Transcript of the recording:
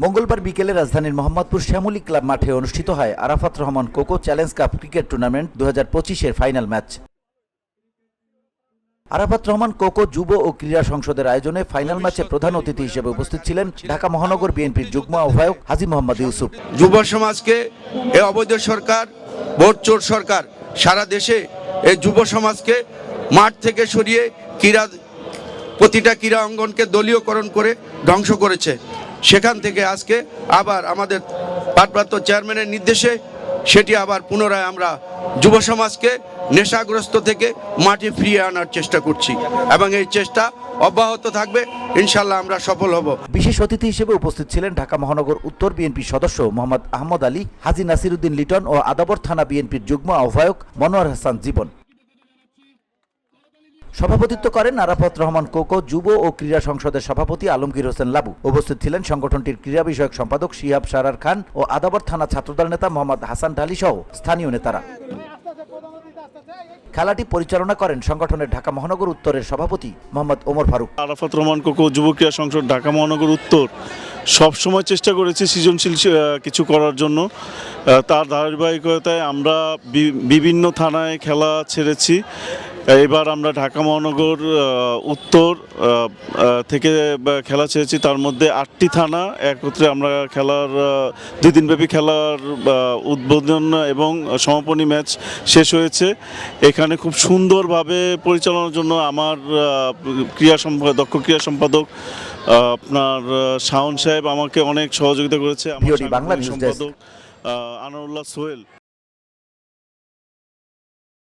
মঙ্গলবার বিকেলে রাজধানীর মোহাম্মদপুর শ্যামলী ক্লাব মাঠে অনুষ্ঠিত হয় Arafat Rahman Koko challenge cup cricket tournament 2025-এর ফাইনাল ম্যাচ। আরাফাত রহমান কোকো যুব ও ক্রীড়া সংসদের আয়োজনে ফাইনাল ম্যাচে প্রধান অতিথি হিসেবে উপস্থিত ছিলেন ঢাকা মহানগর বিএনপির যুগ্ম আহ্বায়ক হাজী মোহাম্মদ ইউসুফ। যুব সমাজকে এই অবৈধ সরকার, ভোট চোর সরকার সারা দেশে এই যুব সমাজকে মাঠ থেকে সরিয়ে প্রতিটা ক্রীড়া অঙ্গনকে দলীয়করণ করে ধ্বংস করেছে। সেখান থেকে আজকে আবার আমাদের ভারপ্রাপ্ত চেয়ারম্যানের নির্দেশে সেটি আবার পুনরায় আমরা যুব সমাজকে নেশাগ্রস্ত থেকে মাঠে ফিরিয়ে আনার চেষ্টা করছি এবং এই চেষ্টা অব্যাহত থাকবে। ইনশাল্লাহ আমরা সফল হব। বিশেষ অতিথি হিসেবে উপস্থিত ছিলেন ঢাকা মহানগর উত্তর বিএনপি সদস্য মোহাম্মদ আহমদ আলী, হাজী নাসিরউদ্দিন লিটন ও আদাবর থানা বিএনপির যুগ্ম আহ্বায়ক মনোয়ার হাসান জীবন। সভাপতিত্ব করেন আরাফাত রহমান কোকো যুব ও ক্রীড়া সংসদের সভাপতি আলমগীর হোসেন লাবু। উপস্থিত ছিলেন সংগঠনটির ক্রীড়া বিষয়ক সম্পাদক শিহাব সারার খান ও আদাবর থানা ছাত্রদল নেতা মোহাম্মদ হাসান ঢালি সহ স্থানীয় নেতারা। খেলাটি পরিচালনা করেন সংগঠনের ঢাকা মহানগর উত্তরের সভাপতি মোহাম্মদ ওমর ফারুক। আরাফাত রহমান কোকো যুব ক্রীড়া সংসদ ঢাকা মহানগর উত্তর সবসময় চেষ্টা করেছি সৃজনশীল কিছু করার জন্য। তার ধারাবাহিকতায় আমরা বিভিন্ন থানায় খেলা ছেড়েছি। এবার আমরা ঢাকা মহানগর উত্তর থেকে খেলা ছেড়েছি, তার মধ্যে 8টি থানা একত্রে আমরা খেলার 2 দিনব্যাপী খেলার উদ্বোধন এবং সমাপনী ম্যাচ শেষ হয়েছে। এখানে খুব সুন্দরভাবে পরিচালনার জন্য আমার দক্ষ ক্রীড়া সম্পাদক আপনার শাওন সাহেব আমাকে অনেক সহযোগিতা করেছে। আমার সম্পাদক আনোয়ারুল্লাহ সোহেল।